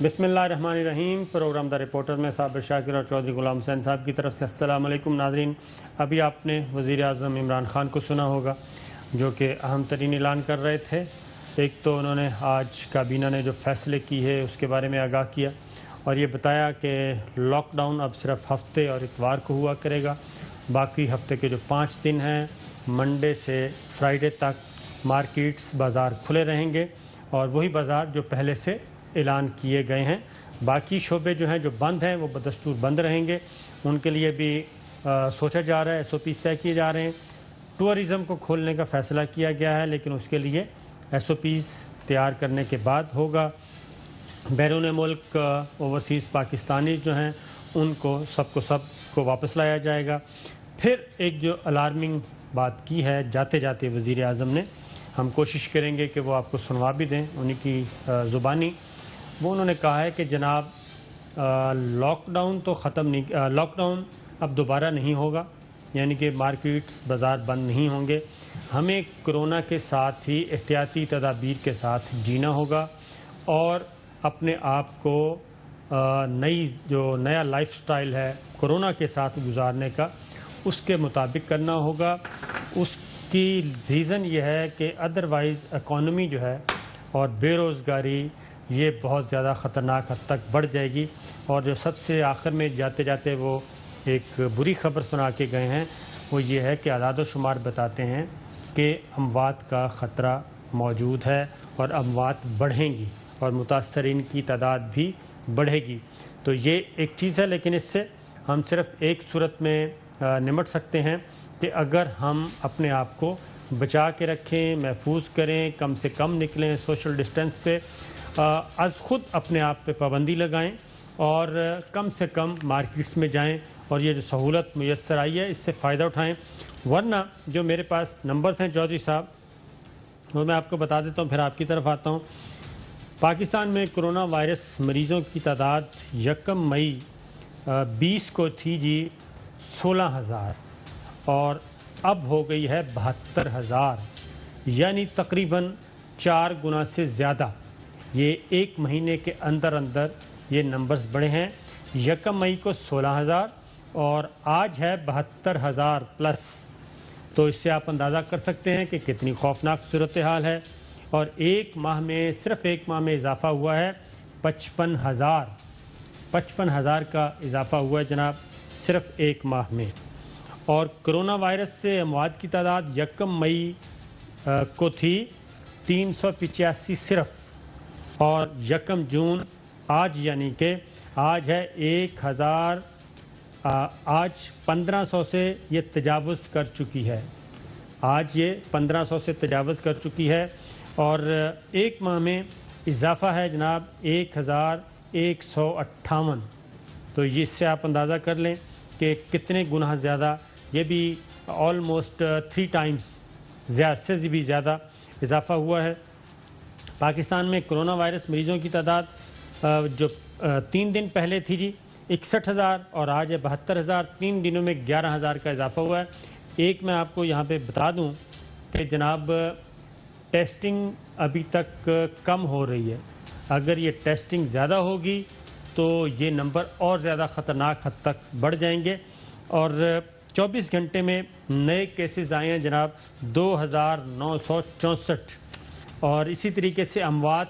بسم اللہ الرحمن الرحیم۔ پروگرام دا رپورٹر میں صابر شاکر اور چودھری غلام حسین صاحب کی طرف سے السلام علیکم ناظرین۔ ابھی آپ نے وزیر اعظم عمران خان کو سنا ہوگا جو کہ اہم ترین اعلان کر رہے تھے۔ ایک تو انہوں نے آج کابینہ نے جو فیصلے کی ہے اس کے بارے میں آگاہ کیا اور یہ بتایا کہ لاک ڈاؤن اب صرف ہفتے اور اتوار کو ہوا کرے گا، باقی ہفتے کے جو 5 دن ہیں منڈے سے فرائیڈے تک مارکیٹس بازار کھلے رہیں گے اور وہی بازار جو پہلے سے اعلان کیے گئے ہیں۔ باقی شعبے جو ہیں جو بند ہیں وہ بدستور بند رہیں گے، ان کے لیے بھی سوچا جا رہا ہے، SOPs طے کیے جا رہے ہیں۔ ٹورزم کو کھولنے کا فیصلہ کیا گیا ہے لیکن اس کے لیے SOPs تیار کرنے کے بعد ہوگا۔ بیرون ملک اوورسیز پاکستانی جو ہیں ان کو سب کو واپس لایا جائے گا۔ پھر ایک جو الارمنگ بات کی ہے جاتے جاتے وزیر اعظم نے، ہم کوشش کریں گے کہ وہ آپ کو سنوا بھی دیں انہی کی زبانی۔ وہ انہوں نے کہا ہے کہ جناب لاک ڈاؤن تو ختم نہیں، لاک ڈاؤن اب دوبارہ نہیں ہوگا، یعنی کہ مارکیٹس بازار بند نہیں ہوں گے۔ ہمیں کرونا کے ساتھ ہی احتیاطی تدابیر کے ساتھ جینا ہوگا اور اپنے آپ کو نیا لائف سٹائل ہے کرونا کے ساتھ گزارنے کا اس کے مطابق کرنا ہوگا۔ اس کی ریزن یہ ہے کہ ادروائز اکانومی جو ہے اور بے روزگاری یہ بہت زیادہ خطرناک حد تک بڑھ جائے گی۔ اور جو سب سے آخر میں جاتے جاتے وہ ایک بری خبر سنا کے گئے ہیں وہ یہ ہے کہ اعداد و شمار بتاتے ہیں کہ اموات کا خطرہ موجود ہے اور اموات بڑھیں گی اور متاثرین کی تعداد بھی بڑھے گی۔ تو یہ ایک چیز ہے، لیکن اس سے ہم صرف ایک صورت میں نمٹ سکتے ہیں کہ اگر ہم اپنے آپ کو بچا کے رکھیں، محفوظ کریں، کم سے کم نکلیں، سوشل ڈسٹینس پہ از خود اپنے آپ پہ پابندی لگائیں اور کم سے کم مارکیٹس میں جائیں اور یہ جو سہولت میسر آئی ہے اس سے فائدہ اٹھائیں۔ ورنہ جو میرے پاس نمبرز ہیں چودھری صاحب وہ میں آپ کو بتا دیتا ہوں، پھر آپ کی طرف آتا ہوں۔ پاکستان میں کرونا وائرس مریضوں کی تعداد 1 مئی 20 کو تھی جی 16,000 اور اب ہو گئی ہے 72,000، یعنی تقریباً 4 گنا سے زیادہ۔ یہ ایک مہینے کے اندر یہ نمبرز بڑھے ہیں۔ 1 مئی کو 16,000 اور آج ہے 72,000 پلس، تو اس سے آپ اندازہ کر سکتے ہیں کہ کتنی خوفناک صورتحال ہے۔ اور صرف ایک ماہ میں اضافہ ہوا ہے 55,000 کا اضافہ ہوا ہے جناب صرف ایک ماہ میں۔ اور کرونا وائرس سے اموات کی تعداد 1 مئی کو تھی 385 صرف، اور 1 جون آج یعنی کہ آج ہے 1000، آج 1500 سے یہ تجاوز کر چکی ہے، آج یہ 1500 سے تجاوز کر چکی ہے اور ایک ماہ میں اضافہ ہے جناب 1158۔ تو اس سے آپ اندازہ کر لیں کہ کتنے گنا زیادہ، یہ بھی آلموسٹ 3 ٹائمز سے بھی زیادہ اضافہ ہوا ہے۔ پاکستان میں کرونا وائرس مریضوں کی تعداد جو 3 دن پہلے تھی جی 61,000 اور آج ہے 72,000، 3 دنوں میں 11,000 کا اضافہ ہوا ہے۔ ایک میں آپ کو یہاں پہ بتا دوں کہ جناب ٹیسٹنگ ابھی تک کم ہو رہی ہے، اگر یہ ٹیسٹنگ زیادہ ہوگی تو یہ نمبر اور زیادہ خطرناک حد تک بڑھ جائیں گے۔ اور 24 گھنٹے میں نئے کیسز آئے ہیں جناب 2,964، اور اسی طریقے سے اموات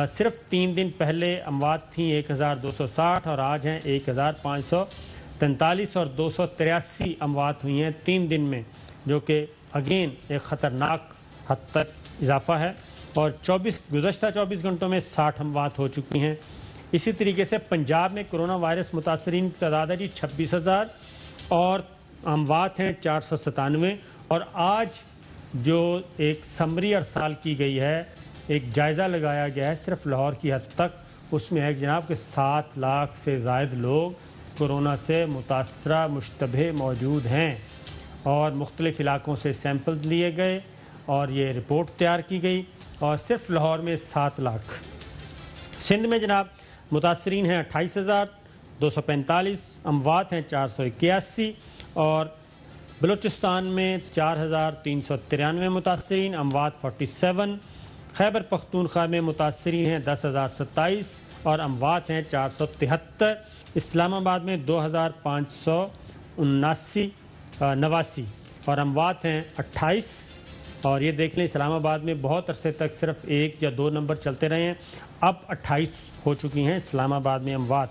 صرف 3 دن پہلے اموات تھیں 1,260 اور آج ہیں 1,543 اور 283 اموات ہوئی ہیں 3 دن میں، جو کہ اگین ایک خطرناک حد تک اضافہ ہے۔ اور گزشتہ 24 گھنٹوں میں 60 اموات ہو چکی ہیں۔ اسی طریقے سے پنجاب میں کرونا وائرس متاثرین کی تعداد ہے جی 26,000 اور اموات ہیں 497، اور آج جو ایک سمری ارسال کی گئی ہے، ایک جائزہ لگایا گیا ہے صرف لاہور کی حد تک، اس میں ہے جناب کہ 7 لاکھ سے زائد لوگ کرونا سے متاثرہ مشتبہ موجود ہیں اور مختلف علاقوں سے سیمپلز لیے گئے اور یہ رپورٹ تیار کی گئی، اور صرف لاہور میں 7 لاکھ۔ سندھ میں جناب متاثرین ہیں 28,245، اموات ہیں 481، اور بلوچستان میں 4,393 متاثرین، اموات 47، خیبر پختونخوا میں متاثرین ہیں 10,027 اور اموات ہیں 473. اسلام آباد میں 2,589 اور اموات ہیں 28. اور یہ دیکھ لیں اسلام آباد میں بہت عرصے تک صرف 1 یا 2 نمبر چلتے رہے ہیں، اب 28 ہو چکی ہیں اسلام آباد میں اموات.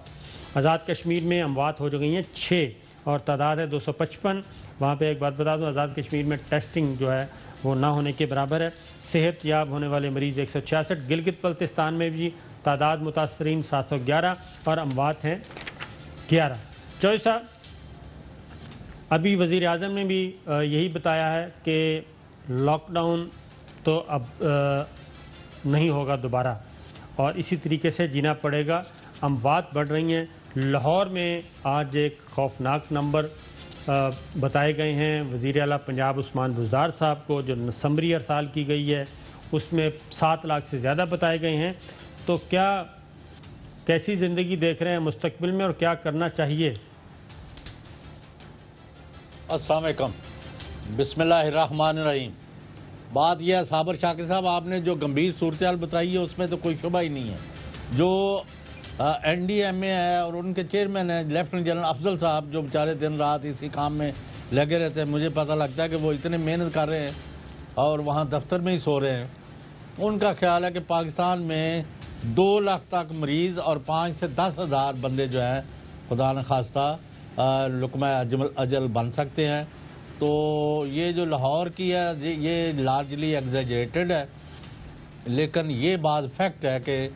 آزاد کشمیر میں اموات ہو چکی ہیں 6 اور تعداد ہے 255. وہاں پہ ایک بات بتا دوں، آزاد کشمیر میں ٹیسٹنگ جو ہے وہ نہ ہونے کے برابر ہے. صحت یاب ہونے والے مریض 166. گلگت بلتستان میں بھی تعداد متاثرین 711 اور اموات ہیں 11. چوہدری صاحب، ابھی وزیر اعظم نے بھی یہی بتایا ہے کہ لاک ڈاؤن تو اب نہیں ہوگا دوبارہ اور اسی طریقے سے جینا پڑے گا. اموات بڑھ رہی ہیں. لاہور میں آج ایک خوفناک نمبر بتائے گئے ہیں. وزیر اعلیٰ پنجاب عثمان بزدار صاحب کو جو سمری ارسال کی گئی ہے اس میں 7 لاکھ سے زیادہ بتائے گئے ہیں. تو کیسی زندگی دیکھ رہے ہیں مستقبل میں اور کیا کرنا چاہیے؟ السلام علیکم، بسم اللہ الرحمن الرحیم. بات یہ ہے صابر شاکر صاحب، آپ نے جو گمبھیر صورتحال بتائی ہے اس میں تو کوئی شبہ ہی نہیں ہے. جو این ڈی ایم اے ہے اور ان کے چیئرمین ہیں لیفٹنٹ جنرل افضل صاحب، جو بیچارے دن رات اسی کام میں لگے رہتے ہیں، مجھے پتہ لگتا ہے کہ وہ اتنے محنت کر رہے ہیں اور وہاں دفتر میں ہی سو رہے ہیں. ان کا خیال ہے کہ پاکستان میں 2 لاکھ تک مریض اور 5 سے 10 ہزار بندے جو ہیں خدا نخواستہ لقمہ اجل بن سکتے ہیں. تو یہ جو لاہور کی ہے یہ لارجلی ایگزیجریٹڈ ہے، لیکن یہ بات فیکٹ ہے کہ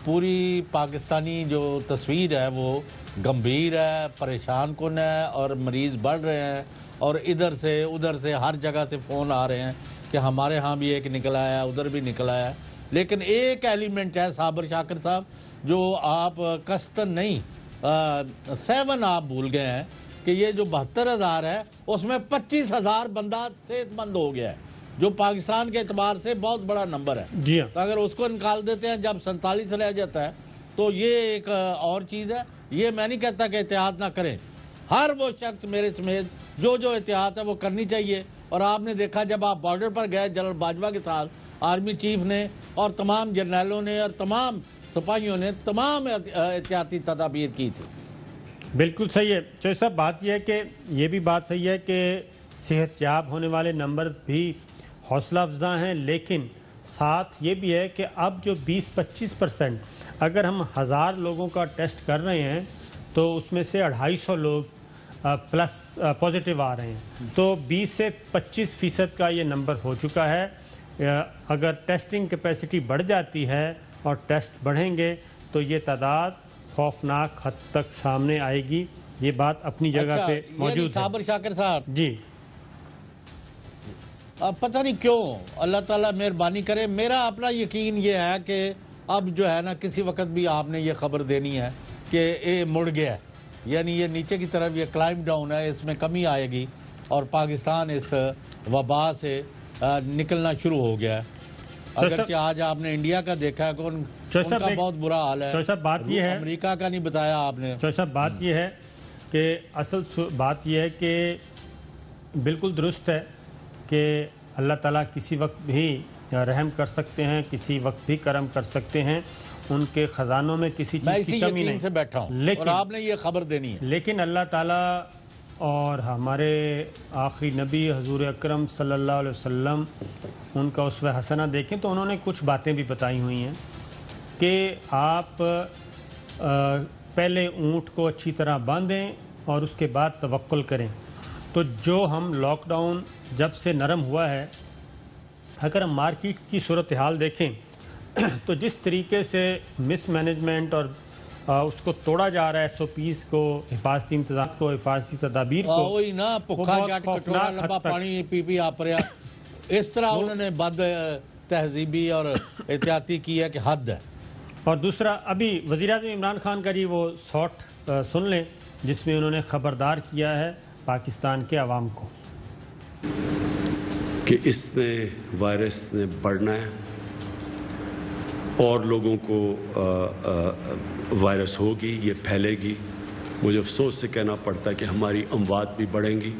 پوری پاکستانی جو تصویر ہے وہ گمبھیر ہے، پریشان کن ہے اور مریض بڑھ رہے ہیں اور ادھر سے ادھر سے ہر جگہ سے فون آ رہے ہیں کہ ہمارے ہاں بھی ایک نکل آیا ہے، ادھر بھی نکل آیا ہے. لیکن ایک ایلیمنٹ ہے صابر شاکر صاحب جو آپ قصدن نہیں 7 آپ بھول گئے ہیں کہ یہ جو 72,000 ہے اس میں 25,000 بندہ صحت مند ہو گیا ہے، جو پاکستان کے اعتبار سے بہت بڑا نمبر ہے. جی تو اگر اس کو نکال دیتے ہیں جب 47 رہ جاتا ہے تو یہ ایک اور چیز ہے. یہ میں نہیں کہتا کہ احتیاط نہ کریں، ہر وہ شخص میرے سمیت جو احتیاط ہے وہ کرنی چاہیے. اور آپ نے دیکھا جب آپ بارڈر پر گئے جنرل باجوہ کے ساتھ آرمی چیف نے اور تمام جرنیلوں نے اور تمام سپاہیوں نے تمام احتیاطی تدابیر کی تھی. بالکل صحیح ہے چوہدری صاحب. بات یہ ہے کہ یہ بھی بات صحیح ہے کہ صحت یاب ہونے والے نمبر بھی حوصلہ افزا ہیں، لیکن ساتھ یہ بھی ہے کہ اب جو 20-25% اگر ہم 1000 لوگوں کا ٹیسٹ کر رہے ہیں تو اس میں سے 250 لوگ پلس پازیٹیو آ رہے ہیں. تو 20 سے 25% کا یہ نمبر ہو چکا ہے. اگر ٹیسٹنگ کیپیسٹی بڑھ جاتی ہے اور ٹیسٹ بڑھیں گے تو یہ تعداد خوفناک حد تک سامنے آئے گی. یہ بات اپنی جگہ پہ موجود ہے. صابر شاکر صاحب جی اب پتہ نہیں کیوں اللہ تعالیٰ مہربانی کرے، میرا اپنا یقین یہ ہے کہ اب جو ہے نا کسی وقت بھی آپ نے یہ خبر دینی ہے کہ یہ مڑ گیا ہے، یعنی یہ نیچے کی طرف یہ کلائم ڈاؤن ہے، اس میں کمی آئے گی اور پاکستان اس وبا سے نکلنا شروع ہو گیا ہے. اگرچہ آج آپ نے انڈیا کا دیکھا ہے کہ ان کا بہت برا حال ہے. بات یہ ہے امریکہ کا نہیں بتایا آپ نے. صاحب بات یہ ہے کہ اصل بات یہ ہے کہ بالکل درست ہے کہ اللہ تعالیٰ کسی وقت بھی رحم کر سکتے ہیں، کسی وقت بھی کرم کر سکتے ہیں. ان کے خزانوں میں کسی چیز کی کمی نہیں. سے بیٹھا ہوں اور آپ نے یہ خبر دینی ہے. لیکن اللہ تعالیٰ اور ہمارے آخری نبی حضور اکرم صلی اللہ علیہ وسلم ان کا اسوہ حسنہ دیکھیں تو انہوں نے کچھ باتیں بھی بتائی ہوئی ہیں کہ آپ پہلے اونٹ کو اچھی طرح باندھیں اور اس کے بعد توکل کریں. تو جو ہم لاک ڈاؤن جب سے نرم ہوا ہے، اگر ہم مارکیٹ کی صورتحال دیکھیں تو جس طریقے سے مس مینجمنٹ اور اس کو توڑا جا رہا ہے، SOPs کو، حفاظتی انتظام کو، حفاظتی تدابیر کو، وہی نا پکھا جٹ کٹورا لمبا پانی پی پی آپ رہا، اس طرح انہوں نے بد تہذیبی اور احتیاطی کی ہے کہ حد ہے. اور دوسرا ابھی وزیراعظم عمران خان کا وہ شارٹ سن لیں جس میں انہوں نے خبردار کیا ہے پاکستان کے عوام کو کہ اس نے وائرس نے بڑھنا ہے اور لوگوں کو وائرس ہوگی، یہ پھیلے گی. مجھے افسوس سے کہنا پڑتا ہے کہ ہماری اموات بھی بڑھیں گی.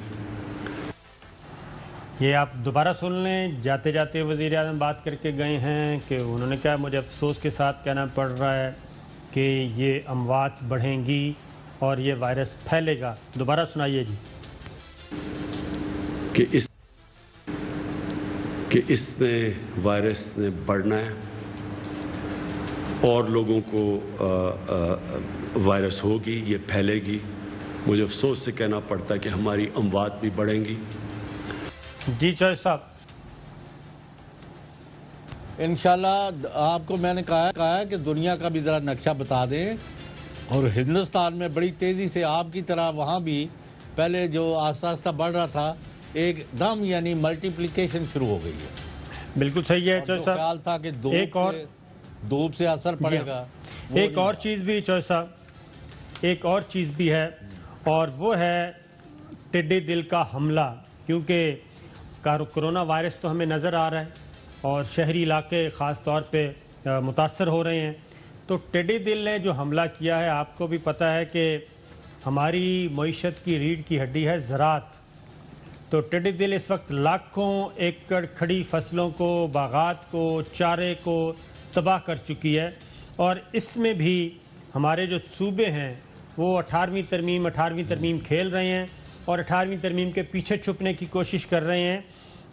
یہ آپ دوبارہ سن لیں. جاتے جاتے وزیر اعظم بات کر کے گئے ہیں کہ انہوں نے کہا مجھے افسوس کے ساتھ کہنا پڑ رہا ہے کہ یہ اموات بڑھیں گی اور یہ وائرس پھیلے گا. دوبارہ سنائیے جی. کہ اس نے وائرس نے بڑھنا ہے اور لوگوں کو وائرس ہوگی, یہ پھیلے گی. مجھے افسوس سے کہنا پڑتا ہے کہ ہماری اموات بھی بڑھیں گی. جی چوہے صاحب. انشاءاللہ آپ کو میں نے کہا ہے کہ دنیا کا بھی ذرا نقشہ بتا دیں, اور ہندوستان میں بڑی تیزی سے آپ کی طرح وہاں بھی پہلے جو آہستہ آہستہ بڑھ رہا تھا ایک دم یعنی ملٹیپلیکیشن شروع ہو گئی ہے. بالکل صحیح ہے چوہے صاحب. خیال تھا کہ دھوپ سے اثر پڑے گا. ایک اور چیز بھی چوہے صاحب, ایک اور چیز بھی ہے, اور وہ ہے ٹڈی دل کا حملہ. کیونکہ کرونا وائرس تو ہمیں نظر آ رہا ہے اور شہری علاقے خاص طور پہ متاثر ہو رہے ہیں. تو ٹڈی دل نے جو حملہ کیا ہے, آپ کو بھی پتہ ہے کہ ہماری معیشت کی ریڑھ کی ہڈی ہے زراعت. تو ٹڈی دل اس وقت لاکھوں ایکڑ کھڑی فصلوں کو, باغات کو, چارے کو تباہ کر چکی ہے. اور اس میں بھی ہمارے جو صوبے ہیں وہ 18ویں ترمیم کھیل رہے ہیں اور 18ویں ترمیم کے پیچھے چھپنے کی کوشش کر رہے ہیں.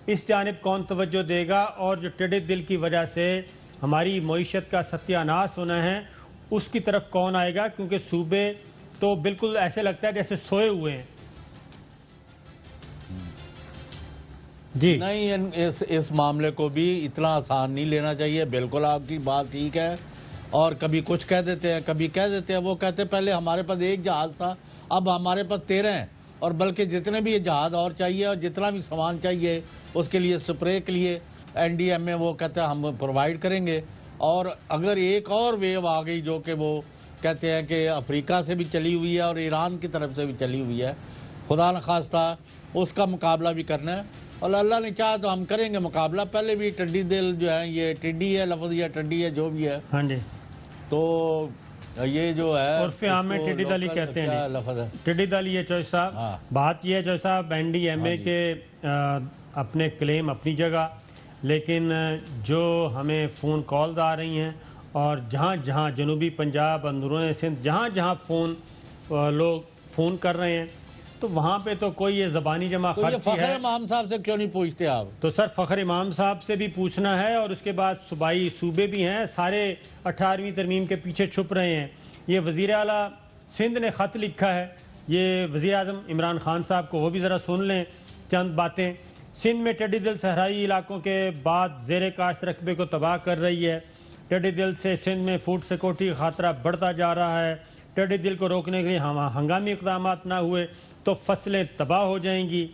اس جانب کون توجہ دے گا؟ اور جو ٹڈی دل کی وجہ سے ہماری معیشت کا ستیہ ناش ہونا ہے اس کی طرف کون آئے گا؟ کیونکہ صوبے تو بالکل ایسے لگتا ہے جیسے سوئے ہوئے ہیں. جی نہیں, اس معاملے کو بھی اتنا آسان نہیں لینا چاہیے. بالکل آپ کی بات ٹھیک ہے, اور کبھی کچھ کہہ دیتے ہیں, کبھی کہہ دیتے ہیں. وہ کہتے ہیں پہلے ہمارے پاس ایک جہاز تھا, اب ہمارے پاس 13 ہیں, اور بلکہ جتنے بھی یہ جہاز اور چاہیے اور جتنا بھی سامان چاہیے اس کے لیے سپرے کے لیے NDM میں وہ کہتے ہیں ہم پرووائڈ کریں گے. اور اگر ایک اور ویو آ گئی جو کہ وہ کہتے ہیں کہ افریقہ سے بھی چلی ہوئی ہے اور ایران کی طرف سے بھی چلی ہوئی ہے, خدا نخواستہ اس کا مقابلہ بھی کرنا ہے, اور اللہ نے چاہا تو ہم کریں گے مقابلہ. پہلے بھی ٹڈی دل جو ہے, یہ ٹڈی ہے لفظ یا ٹڈی ہے جو بھی ہے, ہاں جی, تو یہ جو ہے عرف عام میں ٹڈی دل ہی کہتے ہیں. لفظ ہے ٹڈی دل. یہ چوہے صاحب بات یہ ہے چوہے صاحب, NDMA کے اپنے کلیم اپنی جگہ, لیکن جو ہمیں فون کالز آ رہی ہیں اور جہاں جہاں جنوبی پنجاب, اندرون سندھ, جہاں جہاں لوگ فون کر رہے ہیں, تو وہاں پہ تو کوئی یہ زبانی جمع خرچی ہے. فخر امام صاحب سے کیوں نہیں پوچھتے آپ؟ تو سر فخر امام صاحب سے بھی پوچھنا ہے, اور اس کے بعد صوبائی صوبے بھی ہیں سارے 18ویں ترمیم کے پیچھے چھپ رہے ہیں. یہ وزیر اعلیٰ سندھ نے خط لکھا ہے, یہ وزیر اعظم عمران خان صاحب کو, وہ بھی ذرا سن لیں چند باتیں. سندھ میں ٹڈی دل صحرائی علاقوں کے بعد زیر کاشت رقبے کو تباہ کر رہی ہے. ٹڈی دل سے سندھ میں فوڈ سیکورٹی کا خطرہ بڑھتا جا رہا ہے. ٹڈی دل کو روکنے کے لیے ہنگامی اقدامات نہ ہوئے تو فصلیں تباہ ہو جائیں گی.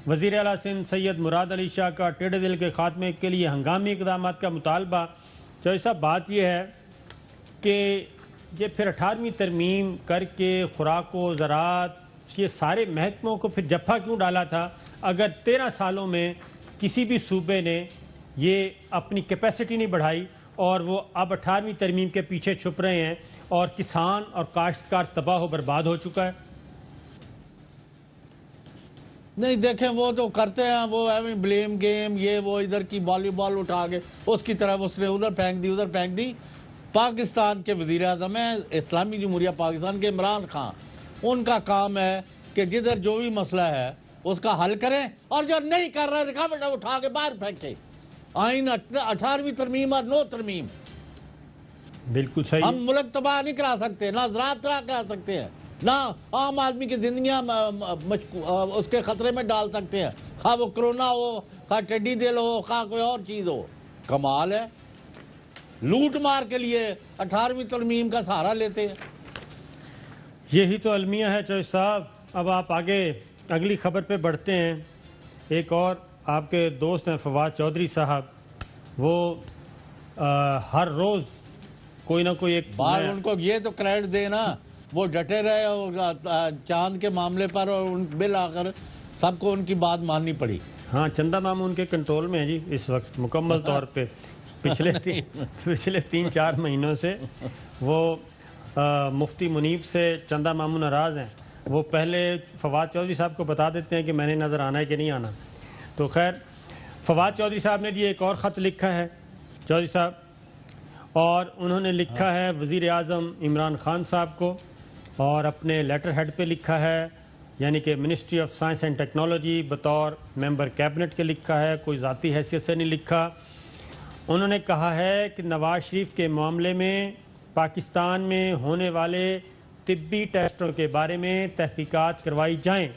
وزیر اعلیٰ سندھ سید مراد علی شاہ کا ٹڈی دل کے خاتمے کے لیے ہنگامی اقدامات کا مطالبہ. تو ایسا بات یہ ہے کہ یہ پھر 18ویں ترمیم کر کے خوراک و زراعت یہ سارے محکموں کو پھر جپھا کیوں ڈالا تھا, اگر 13 سالوں میں کسی بھی صوبے نے یہ اپنی کیپیسٹی نہیں بڑھائی اور وہ اب 18ویں ترمیم کے پیچھے چھپ رہے ہیں اور کسان اور کاشتکار تباہ و برباد ہو چکا ہے. نہیں دیکھیں وہ تو کرتے ہیں, وہ بلیم گیم, یہ وہ ادھر کی والی بال اٹھا کے اس کی طرف اس نے ادھر پھینک دی, ادھر پھینک دی. پاکستان کے وزیر اعظم ہیں اسلامی جمہوریہ پاکستان کے عمران خان, ان کا کام ہے کہ جدھر جو بھی مسئلہ ہے اس کا حل کریں, اور جو نہیں کر رہے رکاوٹ اٹھا کے باہر پھینکے. آئین 18ویں ترمیم اور 9 ترمیم, بالکل صحیح. ہم ملک تباہ نہیں کرا سکتے, نہ زراعت تباہ کرا سکتے ہیں, نہ عام آدمی کی زندگیاں اس کے خطرے میں ڈال سکتے ہیں, خواہ وہ کرونا ہو, خواہ ٹڈی دل ہو, خواہ کوئی اور چیز ہو. کمال ہے, لوٹ مار کے لیے 18ویں ترمیم کا سہارا لیتے ہیں. یہی تو المیہ ہے چوہے صاحب. اب آپ آگے اگلی خبر پہ بڑھتے ہیں. ایک اور آپ کے دوست ہیں فواد چودھری صاحب, وہ ہر روز کوئی نہ کوئی ایک بار ان کو یہ تو کریڈٹ دینا, وہ ڈٹے رہے چاند کے معاملے پر, اور بالآخر سب کو ان کی بات ماننی پڑی. ہاں, چندہ مامو ان کے کنٹرول میں ہے جی اس وقت مکمل طور پہ. پچھلے 3-4 مہینوں سے وہ مفتی منیب سے چندہ مامو ناراض ہیں. وہ پہلے فواد چودھری صاحب کو بتا دیتے ہیں کہ میں نے نظر آنا ہے کہ نہیں آنا. تو خیر فواد چودھری صاحب نے ایک اور خط لکھا ہے چودھری صاحب، اور انہوں نے لکھا ہے وزیر اعظم عمران خان صاحب کو، اور اپنے لیٹر ہیڈ پہ لکھا ہے، یعنی کہ ministry of science and technology بطور ممبر کیبنٹ کے لکھا ہے، کوئی ذاتی حیثیت سے نہیں لکھا۔ انہوں نے کہا ہے کہ نواز شریف کے معاملے میں پاکستان میں ہونے والے طبی ٹیسٹوں کے بارے میں تحقیقات کروائی جائیں،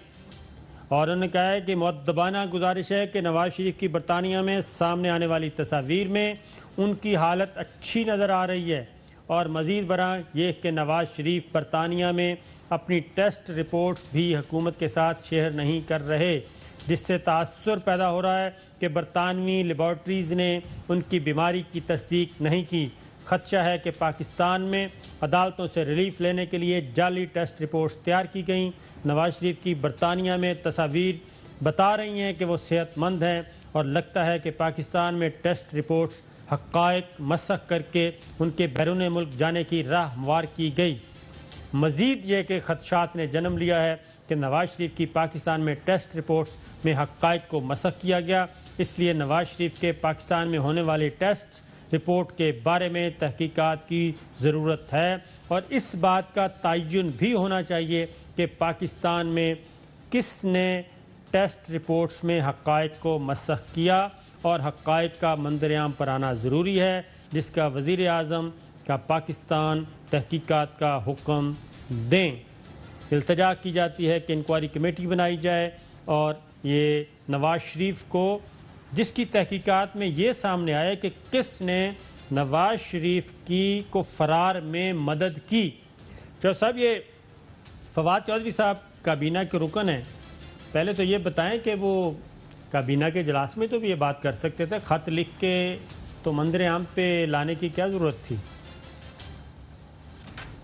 اور انہوں نے کہا ہے کہ مؤدبانہ گزارش ہے کہ نواز شریف کی برطانیہ میں سامنے آنے والی تصاویر میں ان کی حالت اچھی نظر آ رہی ہے، اور مزید برآں یہ کہ نواز شریف برطانیہ میں اپنی ٹیسٹ رپورٹس بھی حکومت کے ساتھ شیئر نہیں کر رہے، جس سے تاثر پیدا ہو رہا ہے کہ برطانوی لیبارٹریز نے ان کی بیماری کی تصدیق نہیں کی۔ خدشہ ہے کہ پاکستان میں عدالتوں سے ریلیف لینے کے لیے جعلی ٹیسٹ رپورٹس تیار کی گئیں۔ نواز شریف کی برطانیہ میں تصاویر بتا رہی ہیں کہ وہ صحت مند ہیں، اور لگتا ہے کہ پاکستان میں ٹیسٹ رپورٹس حقائق مسخ کر کے ان کے بیرون ملک جانے کی راہ ہموار کی گئی۔ مزید یہ کہ خدشات نے جنم لیا ہے کہ نواز شریف کی پاکستان میں ٹیسٹ رپورٹس میں حقائق کو مسخ کیا گیا، اس لیے نواز شریف کے پاکستان میں ہونے والے ٹیسٹ رپورٹ کے بارے میں تحقیقات کی ضرورت ہے، اور اس بات کا تعین بھی ہونا چاہیے کہ پاکستان میں کس نے ٹیسٹ رپورٹس میں حقائق کو مسخ کیا، اور حقائق کا منظر عام پر آنا ضروری ہے، جس کا وزیر اعظم کا پاکستان تحقیقات کا حکم دیں۔ التجا کی جاتی ہے کہ انکوائری کمیٹی بنائی جائے، اور یہ نواز شریف کو، جس کی تحقیقات میں یہ سامنے آئے کہ کس نے نواز شریف کو فرار میں مدد کی۔ جو صاحب یہ فواد چودھری صاحب کابینہ کے رکن ہیں، پہلے تو یہ بتائیں کہ وہ کابینہ کے اجلاس میں تو بھی یہ بات کر سکتے تھے، خط لکھ کے تو منظر عام پہ لانے کی کیا ضرورت تھی؟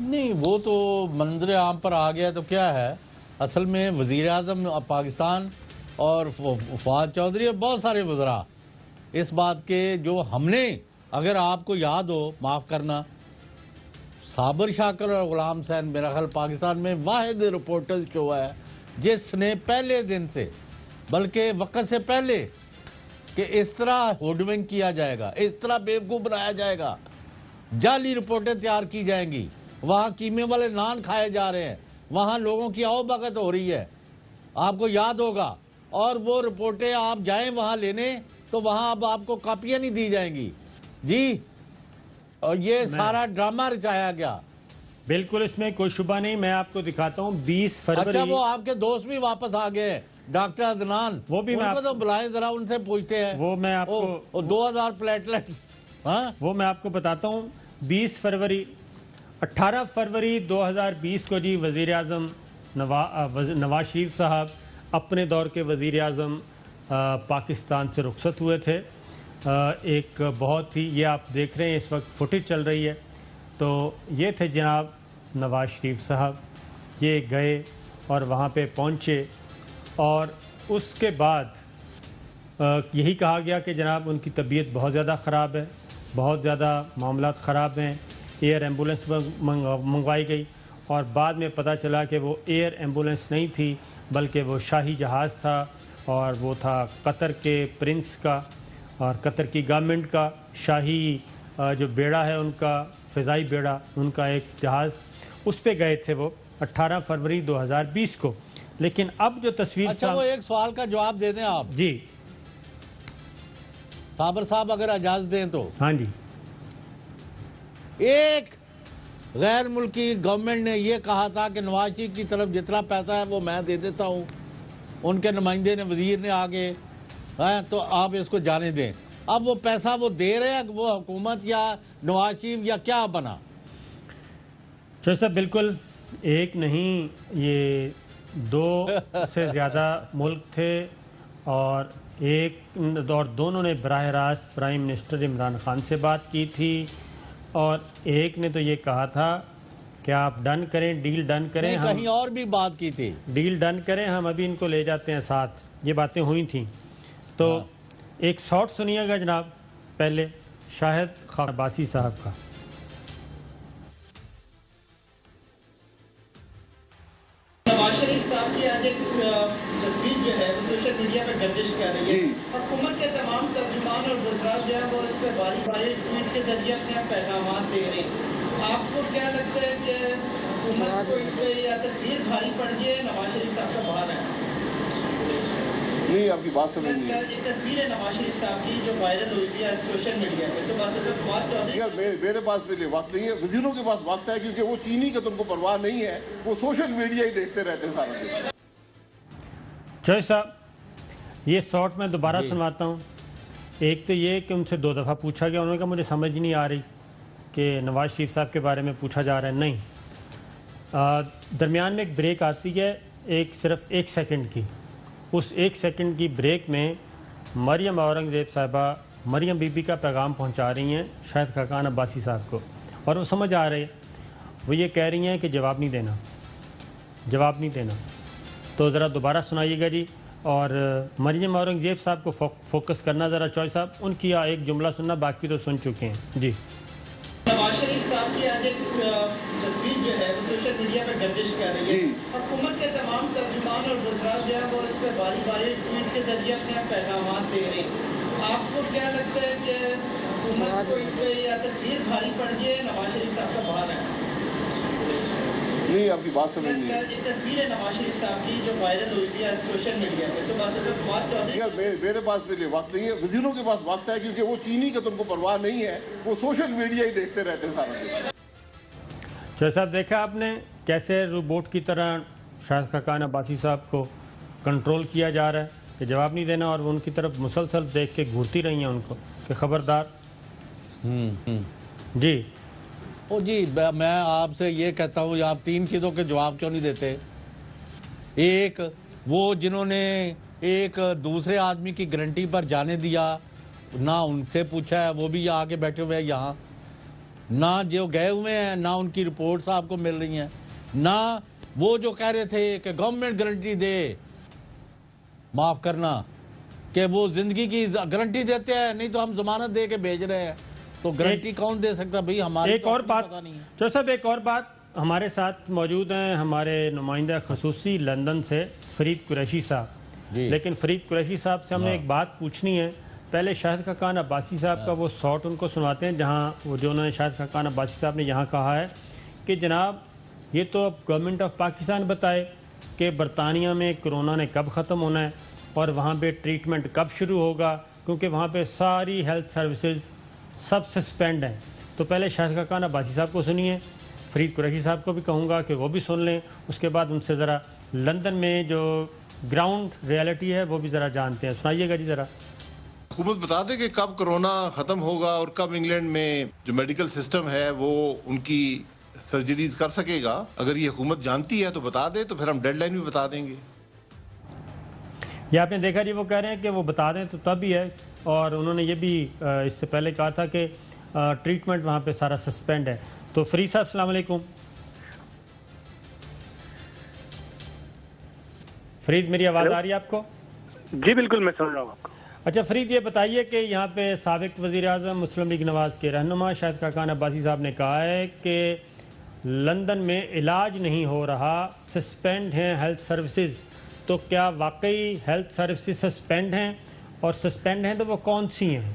نہیں، وہ تو منظر عام پر آ گیا تو کیا ہے، اصل میں وزیر اعظم پاکستان اور فواد چودھری اور بہت سارے وزراء اس بات کے، جو ہم نے، اگر آپ کو یاد ہو، معاف کرنا، صابر شاکر اور غلام حسین میرا خیال پاکستان میں واحد رپورٹر شو ہے جس نے پہلے دن سے، بلکہ وقت سے پہلے، کہ اس طرح ہوڈونگ کیا جائے گا، اس طرح بیوقوف بنایا جائے گا، جعلی رپورٹیں تیار کی جائیں گی، وہاں قیمے والے نان کھائے جا رہے ہیں، وہاں لوگوں کی آؤ بھگت ہو رہی ہے، آپ کو یاد ہوگا، اور وہ رپورٹیں آپ جائیں وہاں لینے تو وہاں اب آپ کو کاپیاں نہیں دی جائیں گی جی، اور یہ سارا ڈرامہ رچایا گیا۔ بالکل اس میں کوئی شبہ نہیں، میں آپ کو دکھاتا ہوں 20 فروری۔ اچھا، وہ آپ کے دوست بھی واپس آ گئے ہیں، ڈاکٹر عدنان، وہ بھی ان کو تو بلائیں ذرا، ان سے پوچھتے ہیں، وہ میں آپ کو 2000 پلیٹلیٹس، ہاں وہ میں آپ کو بتاتا ہوں 20 فروری 18 فروری 2020 کو جی وزیر اعظم نواز شریف صاحب اپنے دور کے وزیر اعظم پاکستان سے رخصت ہوئے تھے۔ ایک بہت ہی، یہ آپ دیکھ رہے ہیں اس وقت فوٹیج چل رہی ہے، تو یہ تھے جناب نواز شریف صاحب، یہ گئے اور وہاں پہ پہنچے، اور اس کے بعد یہی کہا گیا کہ جناب ان کی طبیعت بہت زیادہ خراب ہے، بہت زیادہ معاملات خراب ہیں، ایئر ایمبولینس منگوائی گئی، اور بعد میں پتہ چلا کہ وہ ایئر ایمبولینس نہیں تھی بلکہ وہ شاہی جہاز تھا، اور وہ تھا قطر کے پرنس کا اور قطر کی گورنمنٹ کا شاہی جو بیڑا ہے ان کا، فضائی بیڑا ان کا ایک جہاز، اس پہ گئے تھے وہ 18 فروری 2020 کو۔ لیکن اب جو تصویر، اچھا وہ ایک سوال کا جواب دے دیں آپ جی صابر صاحب اگر اجازت دیں تو، ہاں جی، ایک غیر ملکی گورنمنٹ نے یہ کہا تھا کہ نواز شریف کی طرف جتنا پیسہ ہے وہ میں دے دیتا ہوں، ان کے نمائندے نے، وزیر نے آگے، تو آپ اس کو جانے دیں، اب وہ پیسہ وہ دے رہے ہیں، وہ حکومت یا نواز شریف یا کیا بنا؟ صاحب بالکل ایک نہیں، یہ 2 سے زیادہ ملک تھے، اور دونوں نے براہ راست پرائم منسٹر عمران خان سے بات کی تھی، اور ایک نے تو یہ کہا تھا کہ آپ ڈن کریں، ڈیل ڈن کریں، ہم کہیں اور بھی بات کی تھی، ڈیل ڈن کریں، ہم ابھی ان کو لے جاتے ہیں ساتھ، یہ باتیں ہوئی تھیں۔ تو ایک شارٹ سنیے گا جناب پہلے شاہد خان عباسی صاحب کا۔ نواز نواز شریف صاحب کی آج ایک تصویر جو ہے وہ سوشل میڈیا پہ گردش کر رہی ہے، حکومت کے تمام ترجمان اور وزراء جو ہے وہ اس پہ باری باری ٹویٹ کے ذریعے اپنے پیغامات دے رہے ہیں. آپ کو کیا لگتا ہے کہ حکومت کو اس پہ یا تصویر بھاری پڑ گئی ہے نواز شریف صاحب کا باہر ہے؟ نہیں، آپ کی بات سمجھ نہیں ہے. ایک تصویر ہے نواز شریف صاحب کی جو وائرل ہوئی تھی سوشل میڈیا پہ. صبح صدر فواد چودھری، یار میرے پاس بھی وقت نہیں ہے، وزیروں کے پاس وقت ہے، کیونکہ وہ چینی کا تو ان کو پرواہ نہیں ہے، وہ سوشل میڈیا ہی دیکھتے رہتے ہیں سارا دن. چوہے صاحب یہ شارٹ میں دوبارہ سنواتا ہوں. ایک تو یہ کہ ان سے 2 دفعہ پوچھا گیا، انہوں نے کہا مجھے سمجھ نہیں آ رہی کہ نواز شریف صاحب کے بارے میں پوچھا جا رہا ہے. نہیں، درمیان میں ایک بریک آتی ہے، صرف 1 سیکنڈ کی. اس 1 سیکنڈ کی بریک میں مریم اورنگزیب صاحبہ مریم بی بی کا پیغام پہنچا رہی ہیں شاہد خاقان عباسی صاحب کو، اور وہ سمجھ آ رہے وہ یہ کہہ رہی ہیں کہ جواب نہیں دینا. تو ذرا دوبارہ سنائیے گا جی. اور مریم اورنگزیب صاحب کو فوکس کرنا ذرا. چوہے صاحب ان کی ایک جملہ سننا، باقی تو سن چکے ہیں جی. نواز شریف صاحب کی آج ایک تصویر جو ہے وہ سوشل میڈیا پہ گردش کر رہی ہے، حکومت کے تمام ترجمان اور وزراء جو ہے وہ اس پہ باری باری ٹویٹ کے ذریعے اپنے پیغامات دے رہے ہیں. آپ کو کیا لگتا ہے کہ حکومت کو اس پہ یا تصویر بھاری پڑ گئی ہے نواز شریف صاحب کا باہر ہے؟ نہیں، آپ کی بات سمجھ نہیں ہے. ایک تصویر ہے نواز شریف صاحب کی جو وائرل ہوئی تھی سوشل میڈیا پہ. صبح صدر فواد چودھری، یار میرے پاس بھی وقت نہیں ہے، وزیروں کے پاس وقت ہے، کیونکہ وہ چینی کا تو ان کو پرواہ نہیں ہے، وہ سوشل میڈیا ہی دیکھتے رہتے ہیں سارا دن. چوہے صاحب دیکھا آپ نے کیسے روبوٹ کی طرح شاہد خاقان عباسی صاحب کو کنٹرول کیا جا رہا ہے کہ جواب نہیں دینا، اور وہ ان کی طرف مسلسل دیکھ کے گھورتی رہی ہیں ان کو کہ خبردار. جی جی میں آپ سے یہ کہتا ہوں، آپ 3 چیزوں کے جواب کیوں نہیں دیتے؟ ایک، وہ جنہوں نے ایک دوسرے آدمی کی گارنٹی پر جانے دیا، نہ ان سے پوچھا ہے، وہ بھی آ کے بیٹھے ہوئے ہیں یہاں، نہ جو گئے ہوئے ہیں، نہ ان کی رپورٹس آپ کو مل رہی ہیں، نہ وہ جو کہہ رہے تھے کہ گورنمنٹ گارنٹی دے، معاف کرنا کہ وہ زندگی کی گارنٹی دیتے ہیں، نہیں تو ہم ضمانت دے کے بھیج رہے ہیں. تو گارنٹی کون دے سکتا بھائی؟ ہماری ایک اور بات جو صاحب، ایک اور بات، ہمارے ساتھ موجود ہیں ہمارے نمائندہ خصوصی لندن سے فرید قریشی صاحب. لیکن فرید قریشی صاحب سے ہم نے ایک بات پوچھنی ہے. پہلے شاہد خاقان عباسی صاحب کا وہ شارٹ ان کو سنواتے ہیں جہاں وہ جو انہوں نے شاہد خاقان عباسی صاحب نے یہاں کہا ہے کہ جناب یہ تو اب گورنمنٹ آف پاکستان بتائے کہ برطانیہ میں کرونا نے کب ختم ہونا ہے اور وہاں پہ ٹریٹمنٹ کب شروع ہوگا، کیونکہ وہاں پہ ساری ہیلتھ سروسز سب سسپینڈ ہیں. تو پہلے شاہد خاقان عباسی صاحب کو سنیے، فرید قریشی صاحب کو بھی کہوں گا کہ وہ بھی سن لیں، اس کے بعد ان سے ذرا لندن میں جو گراؤنڈ ریالٹی ہے وہ بھی ذرا جانتے ہیں. سنائیے گا جی ذرا. حکومت بتا دے کہ کب کرونا ختم ہوگا اور کب انگلینڈ میں جو میڈیکل سسٹم ہے وہ ان کی سرجریز کر سکے گا. اگر یہ حکومت جانتی ہے تو بتا دے، تو پھر ہم ڈیڈ لائن بھی بتا دیں گے. یہ آپ نے دیکھا جی، وہ کہہ رہے ہیں کہ وہ بتا دیں تو تب ہی ہے، اور انہوں نے یہ بھی اس سے پہلے کہا تھا کہ ٹریٹمنٹ وہاں پہ سارا سسپینڈ ہے. تو فرید صاحب السلام علیکم. فرید میری آواز آ رہی ہے آپ کو؟ جی بالکل، میں سن رہا ہوں آپ کو. اچھا فرید، یہ بتائیے کہ یہاں پہ سابق وزیر اعظم مسلم لیگ نواز کے رہنما شاہد خاقان عباسی صاحب نے کہا ہے کہ لندن میں علاج نہیں ہو رہا، سسپینڈ ہیں ہیلتھ سروسز. تو کیا واقعی ہیلتھ سروسز سسپینڈ ہیں، اور سسپینڈ ہیں تو وہ کون سی ہیں؟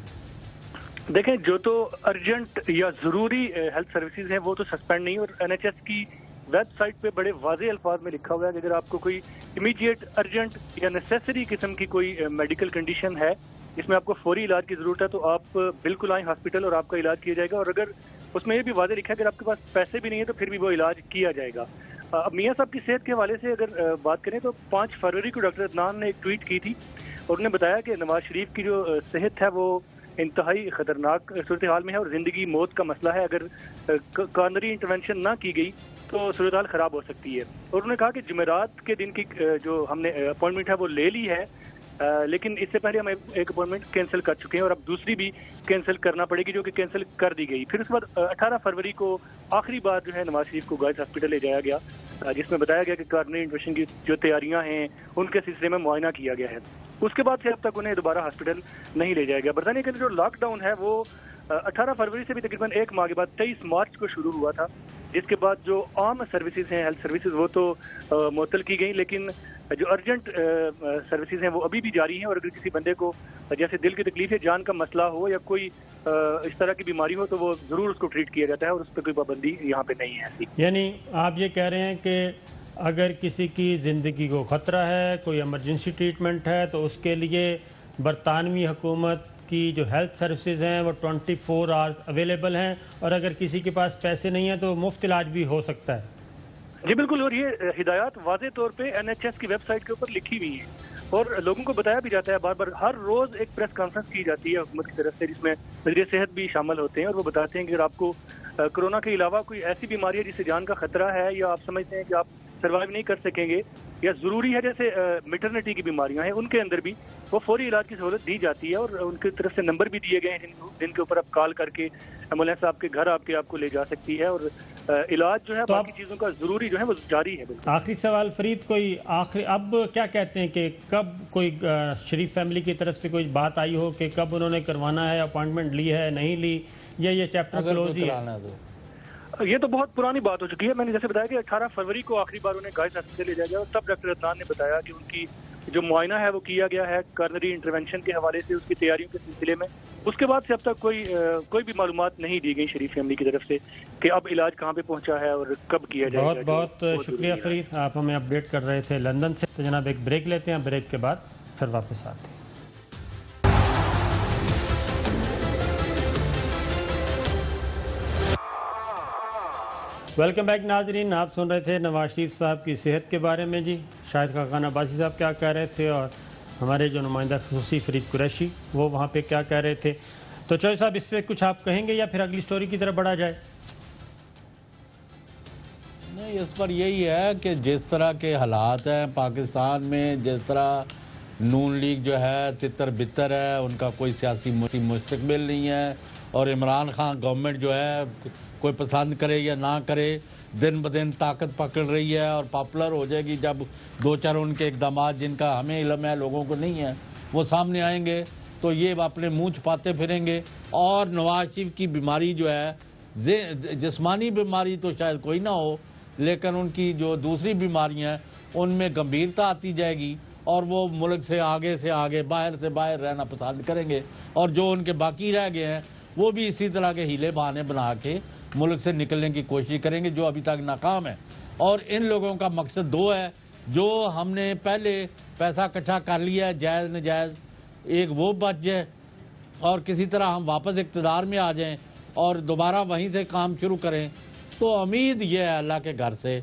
دیکھیں، جو تو ارجنٹ یا ضروری ہیلتھ سروسز ہیں وہ تو سسپینڈ نہیں، اور این ایچ ایس کی ویب سائٹ پہ بڑے واضح الفاظ میں لکھا ہوا ہے کہ اگر آپ کو کوئی امیڈیٹ ارجنٹ یا نیسیسری قسم کی کوئی میڈیکل کنڈیشن ہے جس میں آپ کو فوری علاج کی ضرورت ہے تو آپ بالکل آئیں ہاسپٹل اور آپ کا علاج کیا جائے گا. اور اگر اس میں یہ بھی واضح لکھا ہے کہ اگر آپ کے پاس پیسے بھی نہیں ہیں تو پھر بھی وہ علاج کیا جائے گا. اب میاں صاحب کی صحت کے حوالے سے اگر بات کریں تو 5 فروری کو ڈاکٹر عدنان نے ایک ٹویٹ کی تھی اور انہوں نے بتایا کہ نواز شریف کی جو صحت ہے وہ انتہائی خطرناک صورتحال میں ہے اور زندگی موت کا مسئلہ ہے. اگر کارنری انٹرونشن نہ کی گئی تو صورتحال خراب ہو سکتی ہے. اور انہوں نے کہا کہ جمعرات کے دن کی جو ہم نے اپوائنٹمنٹ ہے وہ لے لی ہے، لیکن اس سے پہلے ہم ایک اپوائنٹمنٹ کینسل کر چکے ہیں اور اب دوسری بھی کینسل کرنا پڑے گی جو کہ کینسل کر دی گئی. پھر اس کے بعد 18 فروری کو آخری بار جو ہے نواز شریف کو گائز ہاسپٹل لے جایا گیا جس میں بتایا گیا کہ کارنری انٹرونشن کی جو تیاریاں ہیں ان کے سلسلے میں معائنہ کیا گیا ہے. اس کے بعد سے اب تک انہیں دوبارہ ہاسپٹل نہیں لے جایا گیا. برطانیہ کے جو لاک ڈاؤن ہے وہ 18 فروری سے بھی تقریباً 1 ماہ کے بعد 23 مارچ کو شروع ہوا تھا جس کے بعد جو عام سروسز ہیں ہیلتھ سروسز وہ تو معطل کی گئیں، لیکن جو ارجنٹ سروسز ہیں وہ ابھی بھی جاری ہیں، اور اگر کسی بندے کو جیسے دل کی تکلیف ہے، جان کا مسئلہ ہو یا کوئی اس طرح کی بیماری ہو تو وہ ضرور اس کو ٹریٹ کیا جاتا ہے، اور اس پہ کوئی پابندی یہاں پہ نہیں ہے۔ یعنی آپ یہ کہہ رہے ہیں کہ اگر کسی کی زندگی کو خطرہ ہے، کوئی ایمرجنسی ٹریٹمنٹ ہے، تو اس کے لیے برطانوی حکومت کی جو ہیلتھ سروسز ہیں وہ 24 آورز اویلیبل ہیں، اور اگر کسی کے پاس پیسے نہیں ہیں تو مفت علاج بھی ہو سکتا ہے۔ جی بالکل، اور یہ ہدایات واضح طور پہ NHS کی ویب سائٹ کے اوپر لکھی ہوئی ہیں، اور لوگوں کو بتایا بھی جاتا ہے بار بار۔ ہر روز ایک پریس کانفرنس کی جاتی ہے حکومت کی طرف سے، جس میں وزیر صحت بھی شامل ہوتے ہیں، اور وہ بتاتے ہیں کہ اگر آپ کو کرونا کے علاوہ کوئی ایسی بیماری ہے جس سے جان کا خطرہ ہے، یا آپ سمجھتے ہیں کہ آپ سروائیو نہیں کر سکیں گے، یا ضروری ہے جیسے میٹرنٹی کی بیماریاں ہیں، ان کے اندر بھی وہ فوری علاج کی سہولت دی جاتی ہے، اور ان کی طرف سے نمبر بھی دیے گئے ہیں جن کے اوپر آپ کال کر کے ایمبولینس آپ کے گھر آپ کو لے جا سکتی ہے، اور علاج جو ہے باقی چیزوں کا ضروری جو ہے وہ جاری ہے۔ بالکل آخری سوال فرید، کوئی آخری اب کیا کہتے ہیں کہ کب کوئی شریف فیملی کی طرف سے کوئی بات آئی ہو کہ کب انہوں نے کروانا ہے، اپوائنٹمنٹ لی ہے نہیں لی، یا یہ چیپٹر کلوز ہی ہے؟ یہ تو بہت پرانی بات ہو چکی ہے۔ میں نے جیسے بتایا کہ 18 فروری کو آخری بار انہیں گائز ہاسپٹل لے جایا گیا، اور تب ڈاکٹر عدنان نے بتایا کہ ان کی جو معائنہ ہے وہ کیا گیا ہے کارنری انٹرونشن کے حوالے سے، اس کی تیاریوں کے سلسلے میں۔ اس کے بعد سے اب تک کوئی بھی معلومات نہیں دی گئی شریف فیملی کی طرف سے کہ اب علاج کہاں پہ پہنچا ہے اور کب کیا جائے گا۔ بہت شکریہ فرید، آپ ہمیں اپڈیٹ کر رہے تھے لندن سے۔ تو جناب ایک بریک لیتے ہیں، بریک کے بعد پھر واپس آتے ہیں۔ ویلکم بیک ناظرین، آپ سن رہے تھے نواز شریف صاحب کی صحت کے بارے میں۔ جی شاہد خاقان عباسی صاحب کیا کہہ رہے تھے، اور ہمارے جو نمائندہ خصوصی فرید قریشی وہ وہاں پہ کیا کہہ رہے تھے۔ تو چوہے صاحب اس پہ کچھ آپ کہیں گے یا پھر اگلی سٹوری کی طرف بڑھا جائے؟ نہیں، اس پر یہی ہے کہ جس طرح کے حالات ہیں پاکستان میں، جس طرح نون لیگ جو ہے تتر بتر ہے، ان کا کوئی سیاسی مستقبل نہیں ہے، اور عمران خان گورنمنٹ جو ہے کوئی پسند کرے یا نہ کرے دن بدن طاقت پکڑ رہی ہے اور پاپولر ہو جائے گی۔ جب دو چار ان کے اقدامات جن کا ہمیں علم ہے لوگوں کو نہیں ہے وہ سامنے آئیں گے تو یہ اپنے منہ چھپاتے پھریں گے۔ اور نواز شریف کی بیماری جو ہے جسمانی بیماری تو شاید کوئی نہ ہو، لیکن ان کی جو دوسری بیماریاں ہیں ان میں گمبھیرتا آتی جائے گی، اور وہ ملک سے آگے باہر سے باہر رہنا پسند کریں گے، اور جو ان کے باقی رہ گئے ہیں وہ بھی اسی طرح کے ہیلے بہانے بنا کے ملک سے نکلنے کی کوشش کریں گے جو ابھی تک ناکام ہے۔ اور ان لوگوں کا مقصد دو ہے، جو ہم نے پہلے پیسہ اکٹھا کر لیا ہے جائز نجائز، ایک وہ بچ جائے اور کسی طرح ہم واپس اقتدار میں آ جائیں اور دوبارہ وہیں سے کام شروع کریں۔ تو امید یہ ہے اللہ کے گھر سے،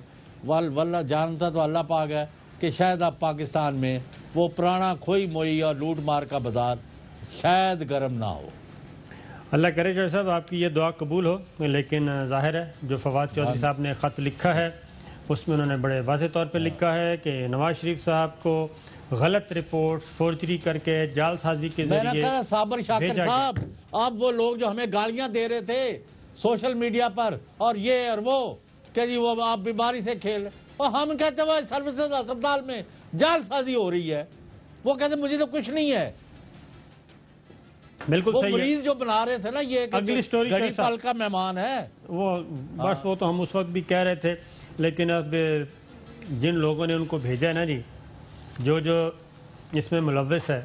واللہ جانتا تو اللہ پاک ہے، کہ شاید اب پاکستان میں وہ پرانا کھوئی موئی اور لوٹ مار کا بازار شاید گرم نہ ہو۔ اللہ کرے جوہر صاحب آپ کی یہ دعا قبول ہو، لیکن ظاہر ہے جو فواد چودھری صاحب نے خط لکھا ہے اس میں انہوں نے بڑے واضح طور پہ لکھا ہے کہ نواز شریف صاحب کو غلط رپورٹ فورجری کر کے جال سازی کے ذریعے میں نے کہا صابر شاکر صاحب، آپ وہ لوگ جو ہمیں گالیاں دے رہے تھے سوشل میڈیا پر اور یہ اور وہ کہ جی وہ آپ بیماری سے کھیل، اور ہم کہتے ہیں سروسز اسپتال میں جال سازی ہو رہی ہے، وہ کہتے مجھے تو کچھ نہیں ہے۔ بالکل وہ صحیح ہے، مریض جو بنا رہے تھے نا یہ اگلی سٹوری گڑی پال کا مہمان ہے وہ بس وہ تو ہم اس وقت بھی کہہ رہے تھے، لیکن اب جن لوگوں نے ان کو بھیجا ہے نا جی، جو اس میں ملوث ہے،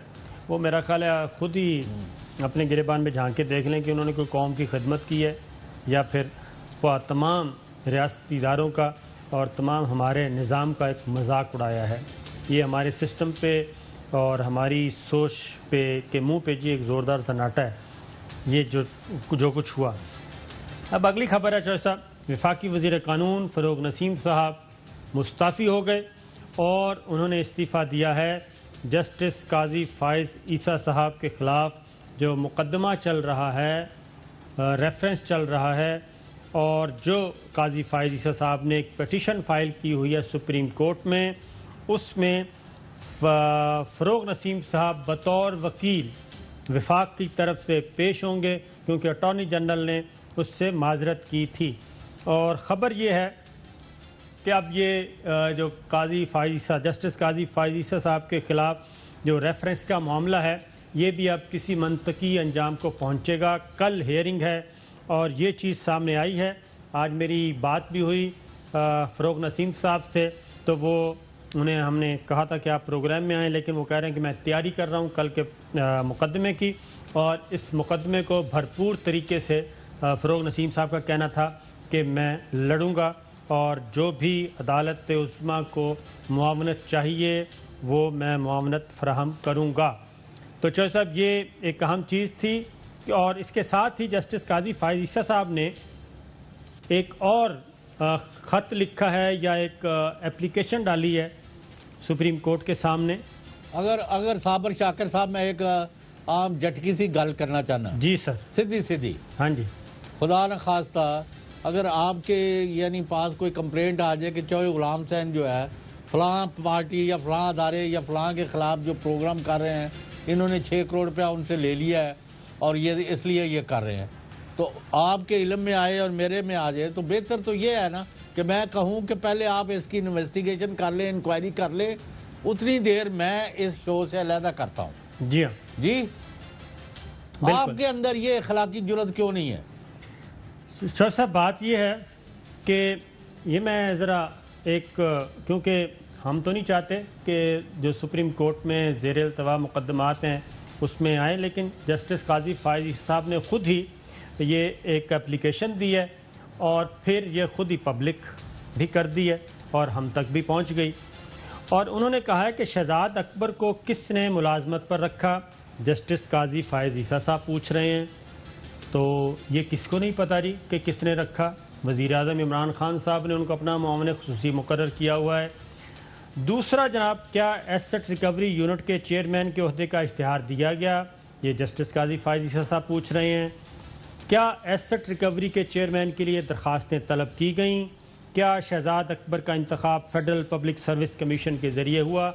وہ میرا خیال ہے خود ہی اپنے گریبان میں جھانک کے دیکھ لیں کہ انہوں نے کوئی قوم کی خدمت کی ہے یا پھر وہ تمام ریاستی اداروں کا اور تمام ہمارے نظام کا ایک مذاق اڑایا ہے۔ یہ ہمارے سسٹم پہ اور ہماری سوچ پہ کے منہ پہ جی ایک زوردار سناٹا ہے یہ جو کچھ ہوا۔ اب اگلی خبر ہے چوہے صاحب، وفاقی وزیر قانون فروغ نسیم صاحب مستعفی ہو گئے اور انہوں نے استعفیٰ دیا ہے۔ جسٹس قاضی فائز عیسیٰ صاحب کے خلاف جو مقدمہ چل رہا ہے، ریفرنس چل رہا ہے، اور جو قاضی فائز عیسیٰ صاحب نے ایک پٹیشن فائل کی ہوئی ہے سپریم کورٹ میں، اس میں فروغ نسیم صاحب بطور وکیل وفاق کی طرف سے پیش ہوں گے کیونکہ اٹارنی جنرل نے اس سے معذرت کی تھی۔ اور خبر یہ ہے کہ اب یہ جو قاضی فائز عیسیٰ، جسٹس قاضی فائز عیسیٰ صاحب کے خلاف جو ریفرنس کا معاملہ ہے یہ بھی اب کسی منطقی انجام کو پہنچے گا۔ کل ہیئرنگ ہے اور یہ چیز سامنے آئی ہے آج میری بات بھی ہوئی فروغ نسیم صاحب سے، تو وہ انہیں ہم نے کہا تھا کہ آپ پروگرام میں آئیں، لیکن وہ کہہ رہے ہیں کہ میں تیاری کر رہا ہوں کل کے مقدمے کی، اور اس مقدمے کو بھرپور طریقے سے فروغ نسیم صاحب کا کہنا تھا کہ میں لڑوں گا، اور جو بھی عدالت عظمیٰ کو معاونت چاہیے وہ میں معاونت فراہم کروں گا۔ تو چوہدری صاحب یہ ایک اہم چیز تھی، اور اس کے ساتھ ہی جسٹس قاضی فائز عیسیٰ صاحب نے ایک اور خط لکھا ہے یا ایک اپلیکیشن ڈالی ہے سپریم کورٹ کے سامنے۔ اگر صابر شاکر صاحب میں ایک عام جھٹکی سی گل کرنا چاہنا، جی سر، سیدھی ہاں جی، خدا نہ خواستہ اگر آپ کے یعنی پاس کوئی کمپلینٹ آ جائے کہ چوہے غلام حسین جو ہے فلاں پارٹی یا فلاں ادارے یا فلاں کے خلاف جو پروگرام کر رہے ہیں، انہوں نے 6 کروڑ روپیہ ان سے لے لیا ہے اور یہ اس لیے یہ کر رہے ہیں، تو آپ کے علم میں آئے اور میرے میں آ جائے، تو بہتر تو یہ ہے نا کہ میں کہوں کہ پہلے آپ اس کی انویسٹیگیشن کر لیں، انکوائری کر لیں، اتنی دیر میں اس شو سے علیحدہ کرتا ہوں۔ جی ہاں جی، آپ کے اندر یہ اخلاقی جرات کیوں نہیں ہے؟ شاہ صاحب بات یہ ہے کہ یہ میں ذرا ایک، کیونکہ ہم تو نہیں چاہتے کہ جو سپریم کورٹ میں زیر التوا مقدمات ہیں اس میں آئیں، لیکن جسٹس قاضی فائز عیسیٰ صاحب نے خود ہی یہ ایک اپلیکیشن دی ہے اور پھر یہ خود ہی پبلک بھی کر دی ہے اور ہم تک بھی پہنچ گئی، اور انہوں نے کہا ہے کہ شہزاد اکبر کو کس نے ملازمت پر رکھا؟ جسٹس قاضی فائز عیسیٰ صاحب پوچھ رہے ہیں، تو یہ کس کو نہیں پتہ رہی کہ کس نے رکھا؟ وزیر اعظم عمران خان صاحب نے ان کو اپنا معاون خصوصی مقرر کیا ہوا ہے۔ دوسرا جناب، کیا ایسٹ ریکوری یونٹ کے چیئرمین کے عہدے کا اشتہار دیا گیا؟ یہ جسٹس قاضی فائز عیسیٰ صاحب پوچھ رہے ہیں۔ کیا ایسٹ ریکوری کے چیئرمین کے لیے درخواستیں طلب کی گئیں؟ کیا شہزاد اکبر کا انتخاب فیڈرل پبلک سروس کمیشن کے ذریعے ہوا؟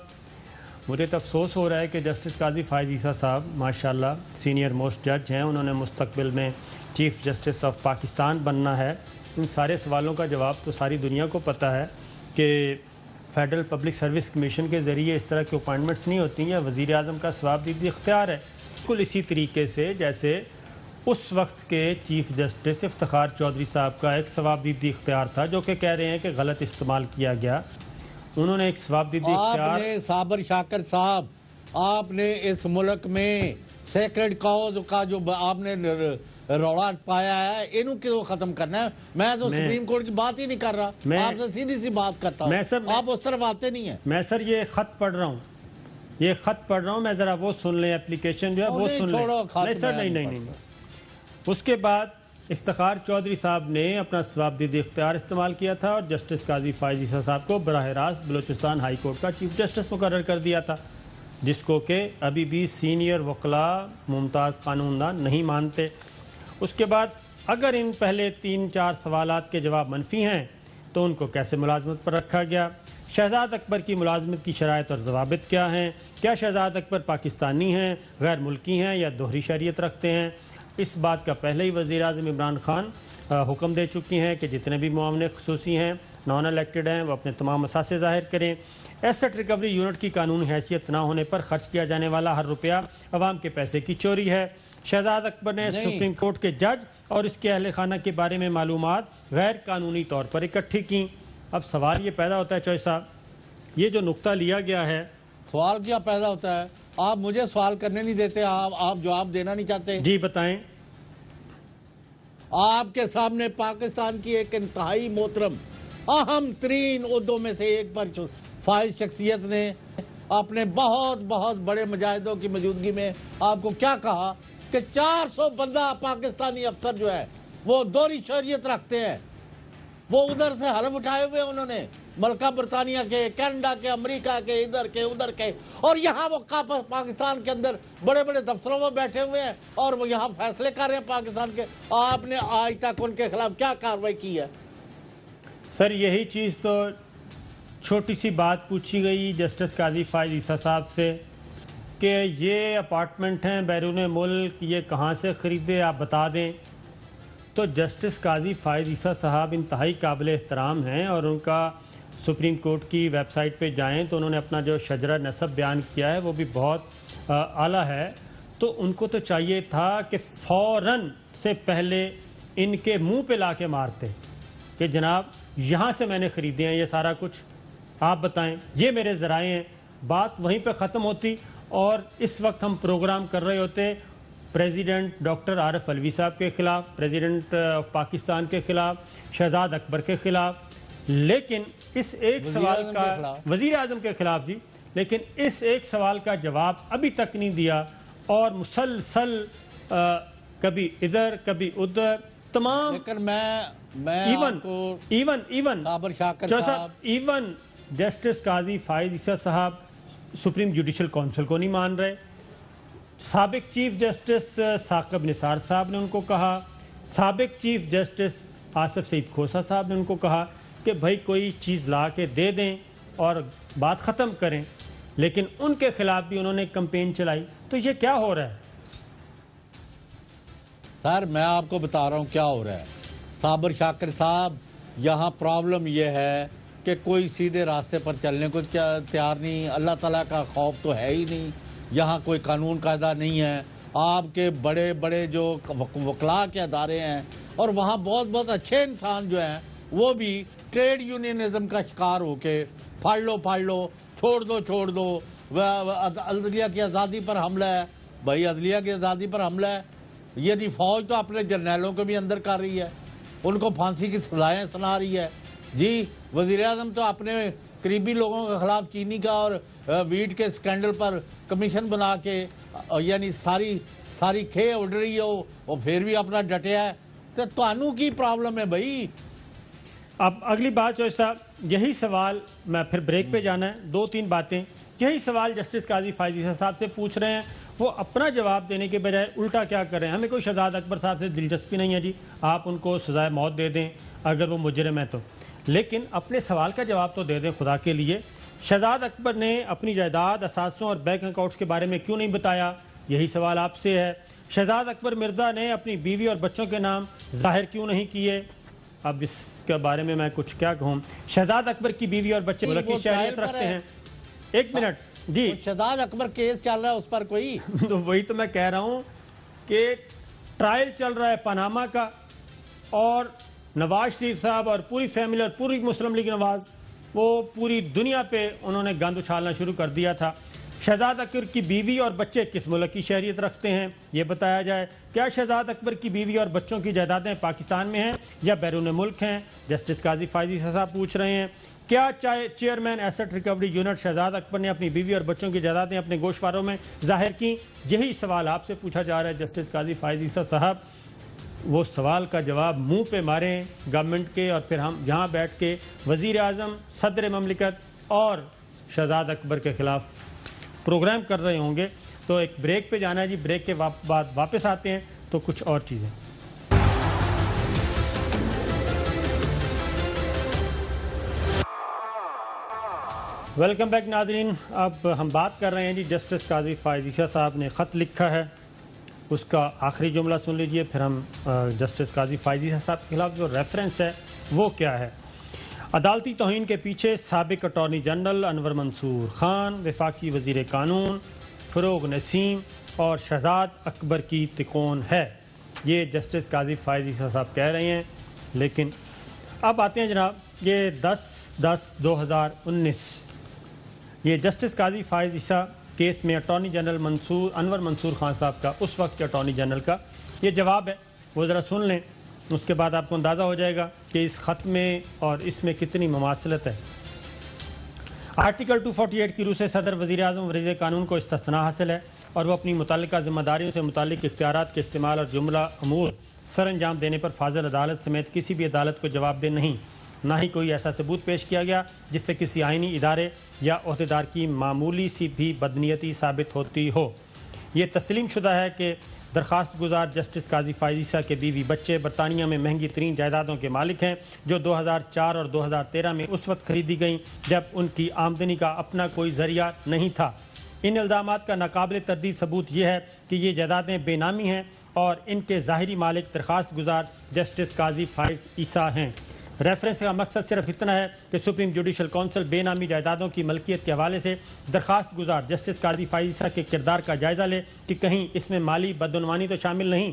مجھے تو افسوس ہو رہا ہے کہ جسٹس قاضی فائز عیسیٰ صاحب ماشاءاللہ سینئر موسٹ جج ہیں، انہوں نے مستقبل میں چیف جسٹس آف پاکستان بننا ہے۔ ان سارے سوالوں کا جواب تو ساری دنیا کو پتہ ہے کہ فیڈرل پبلک سروس کمیشن کے ذریعے اس طرح کی اپوائنٹمنٹس نہیں ہوتی ہیں، وزیر اعظم کا ثوابدیدی اختیار ہے، بالکل اسی طریقے سے جیسے اس وقت کے چیف جسٹس افتخار چودھری صاحب کا ایک ثوابدیدی اختیار تھا جو کہ کہہ رہے ہیں کہ غلط استعمال کیا گیا۔ انہوں نے ایک ثوابدیدی اختیار، آپ نے صابر شاکر صاحب، آپ نے اس ملک میں سیکرڈ کاؤز کا جو آپ نے روڑا پایا ہے، انہوں کیوں ختم کرنا ہے؟ میں تو سپریم کورٹ کی بات ہی نہیں کر رہا، آپ سے سیدھی سی بات کرتا ہوں، آپ اس طرف آتے نہیں ہیں۔ میں سر یہ خط پڑھ رہا ہوں، میں ذرا وہ سن لیں، اپلیکیشن جو ہے وہ سن لیں۔ نہیں سر، نہیں، اس کے بعد افتخار چودھری صاحب نے اپنا ثوابدیدی اختیار استعمال کیا تھا اور جسٹس قاضی فائز عیسیٰ صاحب کو براہ راست بلوچستان ہائی کورٹ کا چیف جسٹس مقرر کر دیا تھا، جس کو کہ ابھی بھی سینئر وکلاء ممتاز قانوندان نہیں مانتے۔ اس کے بعد اگر ان پہلے 3-4 سوالات کے جواب منفی ہیں تو ان کو کیسے ملازمت پر رکھا گیا؟ شہزاد اکبر کی ملازمت کی شرائط اور ضوابط کیا ہیں؟ کیا شہزاد اکبر پاکستانی ہیں، غیر ملکی ہیں یا دوہری شہریت رکھتے ہیں؟ اس بات کا پہلے ہی وزیر اعظم عمران خان حکم دے چکی ہیں کہ جتنے بھی معاون خصوصی ہیں، نان الیکٹڈ ہیں، وہ اپنے تمام اثاثے ظاہر کریں۔ ایسٹ ریکوری یونٹ کی قانونی حیثیت نہ ہونے پر خرچ کیا جانے والا ہر روپیہ عوام کے پیسے کی چوری ہے۔ شہزاد اکبر نے سپریم کورٹ کے جج اور اس کے اہل خانہ کے بارے میں معلومات غیر قانونی طور پر اکٹھی کی۔ اب سوال یہ پیدا ہوتا ہے چوہدری صاحب، یہ جو نقطہ لیا گیا ہے، سوال کیا پیدا ہوتا ہے؟ آپ مجھے سوال کرنے نہیں دیتے، آپ جواب دینا نہیں چاہتے؟ جی بتائیں۔ آپ کے سامنے پاکستان کی ایک انتہائی محترم اہم ترین عہدوں میں سے ایک پر فائز شخصیت نے اپنے بہت بہت بڑے مجاہدوں کی موجودگی میں آپ کو کیا کہا کہ 400 بندہ پاکستانی افسر جو ہے وہ دوہری شہریت رکھتے ہیں، وہ ادھر سے حلف اٹھائے ہوئے انہوں نے ملکہ برطانیہ کے، کینیڈا کے، امریکہ کے، ادھر کے ادھر کے، اور یہاں وہ پاکستان کے اندر بڑے بڑے دفتروں میں بیٹھے ہوئے ہیں اور وہ یہاں فیصلے کر رہے ہیں پاکستان کے۔ آپ نے آج تک ان کے خلاف کیا کارروائی کی ہے؟ سر یہی چیز تو چھوٹی سی بات پوچھی گئی جسٹس قاضی فائز عیسیٰ صاحب سے کہ یہ اپارٹمنٹ ہیں بیرون ملک، یہ کہاں سے خریدے آپ بتا دیں، تو جسٹس قاضی فائز عیسیٰ صاحب انتہائی قابل احترام ہیں اور ان کا سپریم کورٹ کی ویب سائٹ پہ جائیں تو انہوں نے اپنا جو شجرہ نسب بیان کیا ہے وہ بھی بہت اعلیٰ ہے، تو ان کو تو چاہیے تھا کہ فوراً سے پہلے ان کے منہ پہ لا کے مارتے کہ جناب یہاں سے میں نے خریدے ہیں یہ سارا کچھ، آپ بتائیں، یہ میرے ذرائع ہیں، بات وہیں پہ ختم ہوتی. اور اس وقت ہم پروگرام کر رہے ہوتے پریزیڈنٹ ڈاکٹر عارف علوی صاحب کے خلاف، پریزیڈنٹ آف پاکستان کے خلاف، شہزاد اکبر کے خلاف، لیکن اس ایک سوال کا وزیر اعظم کے خلاف جی، لیکن اس ایک سوال کا جواب ابھی تک نہیں دیا. اور مسلسل کبھی ادھر کبھی ادھر تمام، لیکن میں ایون جسٹس قاضی فائز عیسیٰ صاحب سپریم جوڈیشل کونسل کو نہیں مان رہے. سابق چیف جسٹس ثاقب نثار صاحب نے ان کو کہا، سابق چیف جسٹس آصف سعید کھوسہ صاحب نے ان کو کہا کہ بھائی کوئی چیز لا کے دے دیں اور بات ختم کریں، لیکن ان کے خلاف بھی انہوں نے کمپین چلائی. تو یہ کیا ہو رہا ہے؟ سر میں آپ کو بتا رہا ہوں کیا ہو رہا ہے. صابر شاکر صاحب، یہاں پرابلم یہ ہے کہ کوئی سیدھے راستے پر چلنے کو تیار نہیں. اللہ تعالیٰ کا خوف تو ہے ہی نہیں. یہاں کوئی قانون قاعدہ نہیں ہے. آپ کے بڑے بڑے جو وکلاء کے ادارے ہیں اور وہاں بہت بہت اچھے انسان جو ہیں وہ بھی ٹریڈ یونینزم کا شکار ہو کے پھاڑ لو چھوڑ دو. عدلیہ کی آزادی پر حملہ ہے. بھائی عدلیہ کی آزادی پر حملہ ہے. یعنی فوج تو اپنے جرنیلوں کو بھی اندر کر رہی ہے، ان کو پھانسی کی سزائیں سنا رہی ہے جی. وزیر اعظم تو اپنے قریبی لوگوں کے خلاف چینی کا اور ویٹ کے سکینڈل پر کمیشن بنا کے یعنی ساری کھے اڑ رہی ہے وہ پھر بھی اپنا ڈٹیا ہے. تو تانوں کی پرابلم ہے بھائی. اب اگلی بات جو صاحب یہی سوال میں پھر بریک پہ جانا ہے، 2-3 باتیں. یہی سوال جسٹس قاضی فائز عیسیٰ صاحب سے پوچھ رہے ہیں، وہ اپنا جواب دینے کے بجائے الٹا کیا کر رہے ہیں. ہمیں کوئی شہزاد اکبر صاحب سے دلچسپی نہیں ہے جی، آپ ان کو سزائے موت دے دیں اگر وہ مجرم ہے تو، لیکن اپنے سوال کا جواب تو دے دیں خدا کے لیے. شہزاد اکبر نے اپنی جائیداد، اثاثوں اور بینک اکاؤنٹس کے بارے میں کیوں نہیں بتایا؟ یہی سوال آپ سے ہے. شہزاد اکبر مرزا نے اپنی بیوی اور بچوں کے نام ظاہر کیوں نہیں کیے؟ اب اس کے بارے میں کچھ کیا کہوں. شہزاد اکبر کی بیوی اور بچے ملک کی شہریت رکھتے ہیں. ایک منٹ جی، شہزاد اکبر کیس چل رہا ہے اس پر کوئی تو وہی تو میں کہہ رہا ہوں کہ ٹرائل چل رہا ہے پاناما کا، اور نواز شریف صاحب اور پوری فیملی اور پوری مسلم لیگ نواز وہ پوری دنیا پہ انہوں نے گند اچھالنا شروع کر دیا تھا. شہزاد اکبر کی بیوی اور بچے کس ملک کی شہریت رکھتے ہیں یہ بتایا جائے. کیا شہزاد اکبر کی بیوی اور بچوں کی جائیدادیں پاکستان میں ہیں یا بیرون ملک ہیں؟ جسٹس قاضی فائز عیسیٰ صاحب پوچھ رہے ہیں. کیا chairman asset recovery unit Shahzad Akbar نے اپنی بیوی اور بچوں کی جائیدادیں اپنے گوشواروں میں ظاہر کی؟ یہی سوال آپ سے پوچھا جا رہا ہے جسٹس قاضی فائز عیسیٰ صاحب. وہ سوال کا جواب منہ پہ ماریں گورنمنٹ کے، اور پھر ہم یہاں بیٹھ کے وزیر اعظم، صدر مملکت اور شہزاد اکبر کے خلاف پروگرام کر رہے ہوں گے. تو ایک بریک پہ جانا ہے جی، بریک کے بعد واپس آتے ہیں تو کچھ اور چیزیں. ویلکم بیک ناظرین. اب ہم بات کر رہے ہیں جی جسٹس قاضی فائز عیسیٰ صاحب نے خط لکھا ہے، اس کا آخری جملہ سن لیجئے، پھر ہم جسٹس قاضی فائز عیسیٰ صاحب کے خلاف جو ریفرنس ہے وہ کیا ہے. عدالتی توہین کے پیچھے سابق اٹارنی جنرل انور منصور خان، وفاقی وزیر قانون فروغ نسیم اور شہزاد اکبر کی تکون ہے، یہ جسٹس قاضی فائز عیسیٰ صاحب کہہ رہے ہیں. لیکن اب آتے ہیں جناب، یہ 10/10/2019 یہ جسٹس قاضی فائز عیسیٰ کیس میں اٹارنی جنرل انور منصور خان صاحب کا، اس وقت کے اٹارنی جنرل کا یہ جواب ہے، وہ ذرا سن لیں. اس کے بعد آپ کو اندازہ ہو جائے گا کہ اس خط میں اور اس میں کتنی مماثلت ہے. آرٹیکل 248 کی روح سے صدر، وزیر اعظم، وزیر قانون کو استثناء حاصل ہے اور وہ اپنی متعلقہ ذمہ داریوں سے متعلق اختیارات کے استعمال اور جملہ امور سر انجام دینے پر فاضل عدالت سمیت کسی بھی عدالت کو جواب دہ نہیں. نہ ہی کوئی ایسا ثبوت پیش کیا گیا جس سے کسی آئینی ادارے یا عہدیدار کی معمولی سی بھی بدنیتی ثابت ہوتی ہو. یہ تسلیم شدہ ہے کہ درخواست گزار جسٹس قاضی فائز عیسیٰ کے بیوی بچے برطانیہ میں مہنگی ترین جائیدادوں کے مالک ہیں، جو 2004 اور 2013 میں اس وقت خریدی گئیں جب ان کی آمدنی کا اپنا کوئی ذریعہ نہیں تھا. ان الزامات کا ناقابل تردید ثبوت یہ ہے کہ یہ جائیدادیں بے نامی ہیں اور ان کے ظاہری مالک درخواست گزار جسٹس قاضی فائز عیسیٰ ہیں. ریفرنس کا مقصد صرف اتنا ہے کہ سپریم جوڈیشل کونسل بے نامی جائیدادوں کی ملکیت کے حوالے سے درخواست گزار جسٹس قاضی فائز عیسیٰ کے کردار کا جائزہ لے کہ کہیں اس میں مالی بدعنوانی تو شامل نہیں.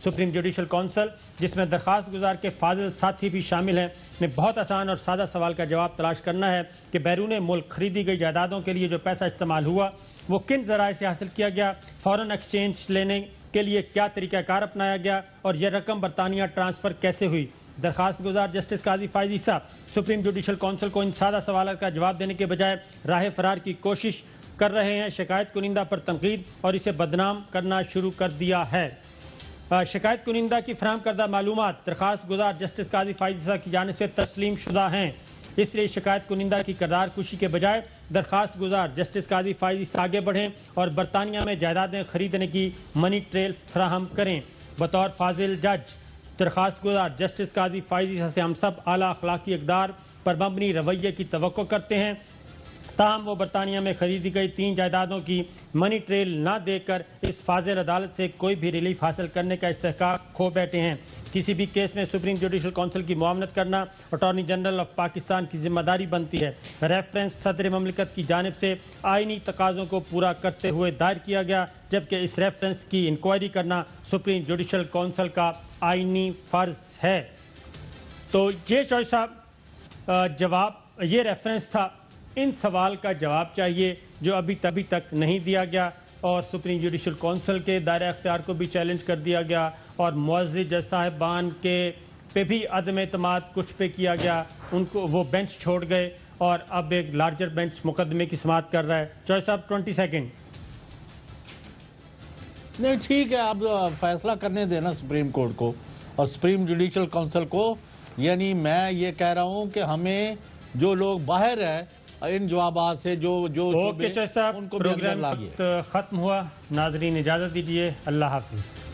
سپریم جوڈیشل کونسل، جس میں درخواست گزار کے فاضل ساتھی بھی شامل ہیں، نے بہت آسان اور سادہ سوال کا جواب تلاش کرنا ہے کہ بیرون ملک خریدی گئی جائیدادوں کے لیے جو پیسہ استعمال ہوا وہ کن ذرائع سے حاصل کیا گیا، فورن ایکسچینج لینے کے لیے کیا طریقہ کار اپنایا گیا اور یہ رقم برطانیہ ٹرانسفر کیسے ہوئی۔ درخواست گزار جسٹس قاضی فائزی صاحب سپریم جوڈیشل کونسل کو ان سادہ سوالات کا جواب دینے کے بجائے راہ فرار کی کوشش کر رہے ہیں، شکایت کنندہ پر تنقید اور اسے بدنام کرنا شروع کر دیا ہے۔ شکایت کنندہ کی فراہم کردہ معلومات درخواست گزار جسٹس قاضی فائزی صاحب کی جانب سے تسلیم شدہ ہیں، اس لیے شکایت کنندہ کی کردار کشی کے بجائے درخواست گزار جسٹس قاضی فائزی سے آگے بڑھیں اور برطانیہ میں جائیدادیں خریدنے کی منی ٹریل فراہم کریں۔ بطور فاضل جج درخواست گزار جسٹس قاضی فائزی سے ہم سب اعلیٰ اخلاقی اقدار پر مبنی رویے کی توقع کرتے ہیں، تاہم وہ برطانیہ میں خریدی گئی 3 جائیدادوں کی منی ٹریل نہ دے کر اس فاضل عدالت سے کوئی بھی ریلیف حاصل کرنے کا استحقاق کھو بیٹھے ہیں۔ کسی بھی کیس میں سپریم جوڈیشل کونسل کی معاونت کرنا اٹارنی جنرل آف پاکستان کی ذمہ داری بنتی ہے۔ ریفرنس صدر مملکت کی جانب سے آئینی تقاضوں کو پورا کرتے ہوئے دائر کیا گیا، جبکہ اس ریفرنس کی انکوائری کرنا سپریم جوڈیشل کونسل کا آئینی فرض ہے۔ تو یہ چوائس صاحب جواب، یہ ریفرنس تھا، ان سوال کا جواب چاہیے جو ابھی تک نہیں دیا گیا، اور سپریم جوڈیشل کونسل کے دائرہ اختیار کو بھی چیلنج کر دیا گیا، اور معزز جج صاحبان کے پہ بھی عدم اعتماد کچھ پہ کیا گیا، ان کو وہ بینچ چھوڑ گئے اور اب ایک لارجر بینچ مقدمے کی سماعت کر رہا ہے۔ چوائس صاحب 20 سیکنڈ۔ نہیں ٹھیک ہے، اب فیصلہ کرنے دینا سپریم کورٹ کو اور سپریم جوڈیشل کونسل کو۔ یعنی میں یہ کہہ رہا ہوں کہ ہمیں جو لوگ باہر ہیں ان جوابات سے جو اوکے چوائس صاحب، ان کو بھی اندر پروگرام لاگیے۔ ختم ہوا، ناظرین اجازت دیجیے، اللہ حافظ۔